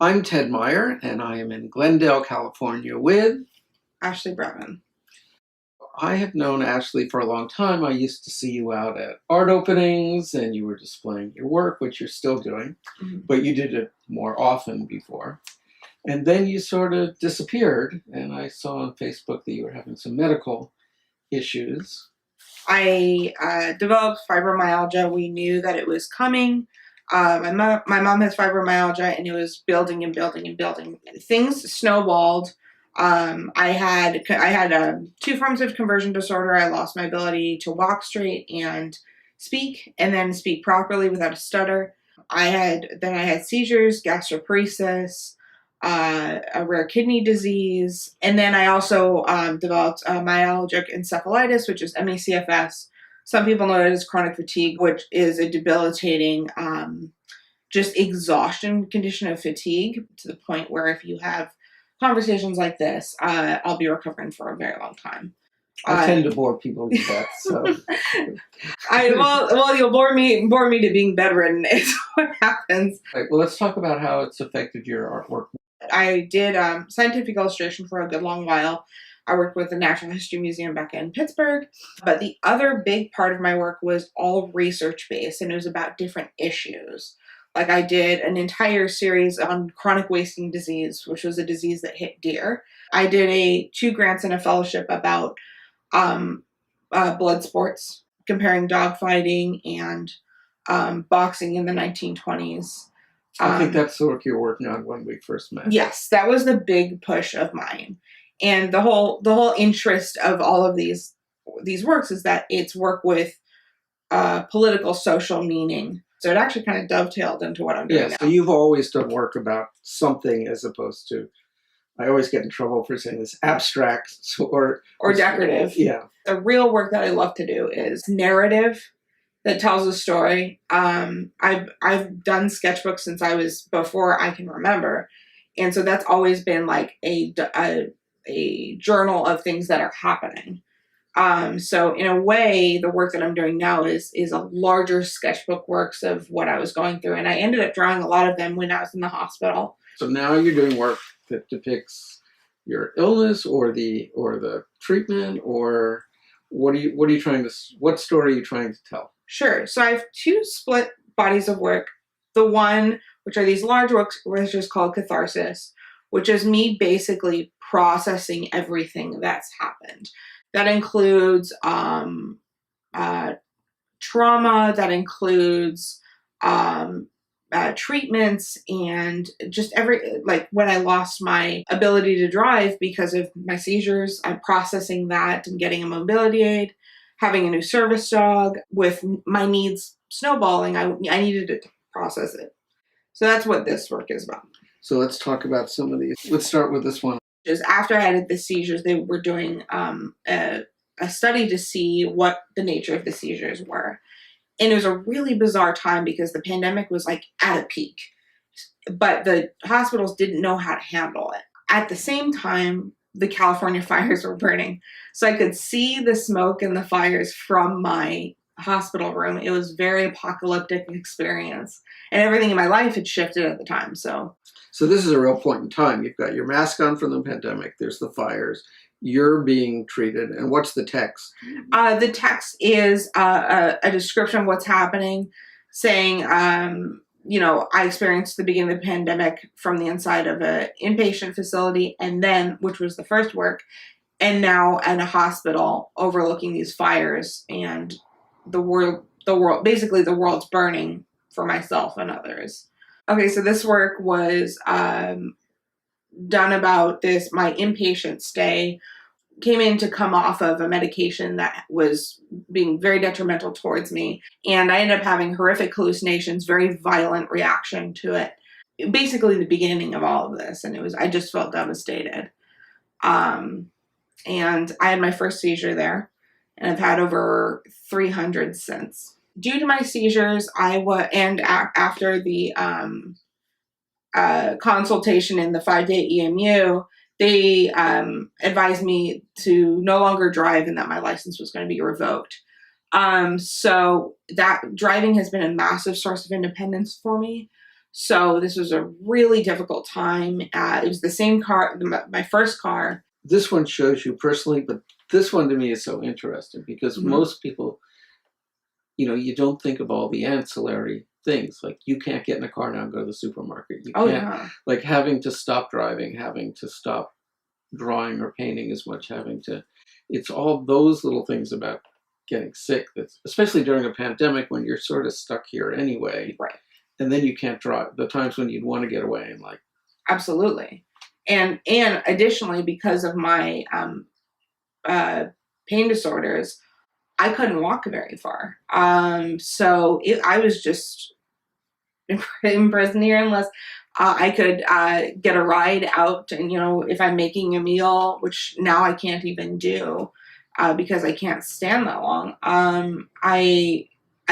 I'm Ted Meyer, and I am in Glendale, California with Ashley Bravin. I have known Ashley for a long time. I used to see you out at art openings and you were displaying your work, which you're still doing, but you did it more often before. And then you sort of disappeared, and I saw on Facebook that you were having some medical issues. I developed fibromyalgia. We knew that it was coming. My mom has fibromyalgia, and it was building and building and building. Things snowballed. I had 2 forms of conversion disorder. I lost my ability to walk straight and then speak properly without a stutter. I had seizures, gastroparesis, a rare kidney disease, and then I also developed myalgic encephalitis, which is ME/CFS. Some people know it as chronic fatigue, which is a debilitating just exhaustion condition of fatigue to the point where if you have conversations like this, I'll be recovering for a very long time. I tend to bore people to death, so. Well, you'll bore me to being bedridden is what happens. Right, well, let's talk about how it's affected your artwork. I did scientific illustration for a good long while. I worked with the Natural History Museum back in Pittsburgh, but the other big part of my work was all research-based, and it was about different issues. Like I did an entire series on chronic wasting disease, which was a disease that hit deer. I did 2 grants and a fellowship about blood sports, comparing dogfighting and boxing in the 1920s. I think that's the work you were working on when we first met. Yes, that was the big push of mine. And the whole interest of all of these works is that it's work with political, social meaning. So it actually kind of dovetailed into what I'm doing now. So you've always done work about something as opposed to, I always get in trouble for saying this, abstract or decorative. Yeah. The real work that I love to do is narrative that tells a story. I've done sketchbooks since I was before I can remember. And so that's always been like a journal of things that are happening. So in a way, the work that I'm doing now is a larger sketchbook works of what I was going through. And I ended up drawing a lot of them when I was in the hospital. So now you're doing work that depicts your illness or the treatment, or what story are you trying to tell? Sure. So I have 2 split bodies of work. The one, which are these large works, which is called Catharsis, which is me basically processing everything that's happened. That includes trauma, that includes treatments, and just like when I lost my ability to drive because of my seizures, I'm processing that and getting a mobility aid, having a new service dog. With my needs snowballing, I needed to process it. So that's what this work is about. So let's talk about some of these. Let's start with this one. Just after I had the seizures, they were doing a study to see what the nature of the seizures were. And it was a really bizarre time because the pandemic was like at a peak, but the hospitals didn't know how to handle it. At the same time, the California fires were burning. So I could see the smoke and the fires from my hospital room. It was a very apocalyptic experience, and everything in my life had shifted at the time. So this is a real point in time. You've got your mask on from the pandemic. There's the fires. You're being treated. And what's the text? The text is a description of what's happening, saying, I experienced the beginning of the pandemic from the inside of an inpatient facility, and then, which was the first work, and now in a hospital overlooking these fires, and the world, basically the world's burning for myself and others. Okay, so this work was done about my inpatient stay. Came in to come off of a medication that was being very detrimental towards me. And I ended up having horrific hallucinations, very violent reaction to it. Basically the beginning of all of this. And I just felt devastated. And I had my first seizure there, and I've had over 300 since. Due to my seizures, after the consultation in the 5-day EMU, they advised me to no longer drive and that my license was going to be revoked. So that driving has been a massive source of independence for me. So this was a really difficult time. It was the same car, my first car. This one shows you personally, but this one to me is so interesting because most people, you don't think of all the ancillary things. Like you can't get in a car now and go to the supermarket. You can't, like having to stop driving, having to stop drawing or painting as much, it's all those little things about getting sick, that's especially during a pandemic when you're sort of stuck here anyway. Right. And then you can't drive. The times when you'd want to get away and like. Absolutely. And additionally, because of my pain disorders, I couldn't walk very far. So I was just imprisoned here unless I could get a ride out. And, if I'm making a meal, which now I can't even do because I can't stand that long, I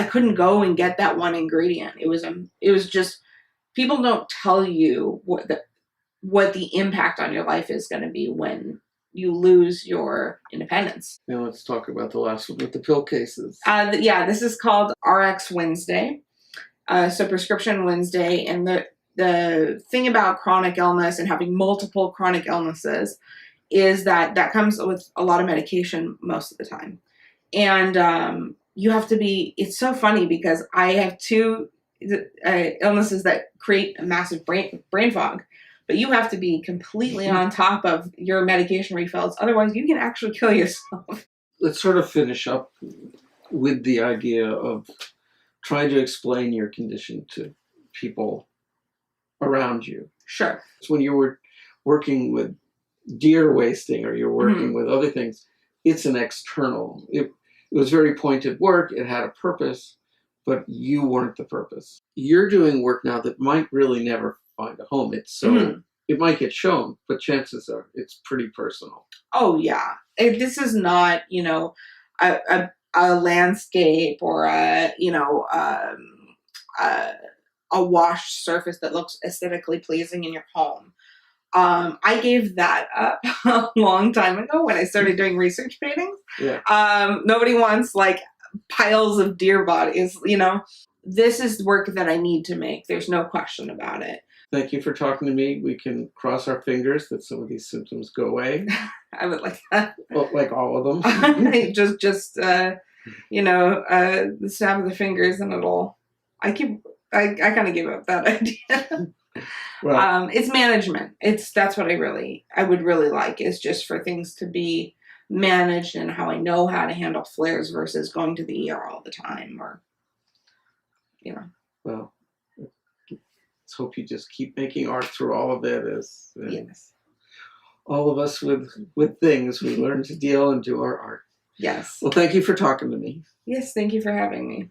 couldn't go and get that one ingredient. It was just, people don't tell you what the impact on your life is going to be when you lose your independence. Now let's talk about the last one with the pill cases. This is called RX Wednesday. So Prescription Wednesday. And the thing about chronic illness and having multiple chronic illnesses is that comes with a lot of medication most of the time. And you have to be, it's so funny because I have two illnesses that create a massive brain fog. But you have to be completely on top of your medication refills. Otherwise, you can actually kill yourself. Let's sort of finish up with the idea of trying to explain your condition to people around you. Sure. So when you were working with deer wasting or you're working with other things, it's an external. It was very pointed work. It had a purpose, but you weren't the purpose. You're doing work now that might really never find a home. It's so it might get shown, but chances are it's pretty personal. Oh yeah, this is not a landscape or a washed surface that looks aesthetically pleasing in your home. I gave that up a long time ago when I started doing research paintings. Yeah. Nobody wants like piles of deer bodies. This is work that I need to make. There's no question about it. Thank you for talking to me. We can cross our fingers that some of these symptoms go away. I would like that. Well, like all of them. just the snap of the fingers and I kind of give up that idea. Well, it's management. That's what I would really like, is just for things to be managed and how I know how to handle flares versus going to the ER all the time Well, let's hope you just keep making art through all of it. Yes. All of us with things, we learn to deal and do our art. Yes. Well, thank you for talking to me. Yes, thank you for having me.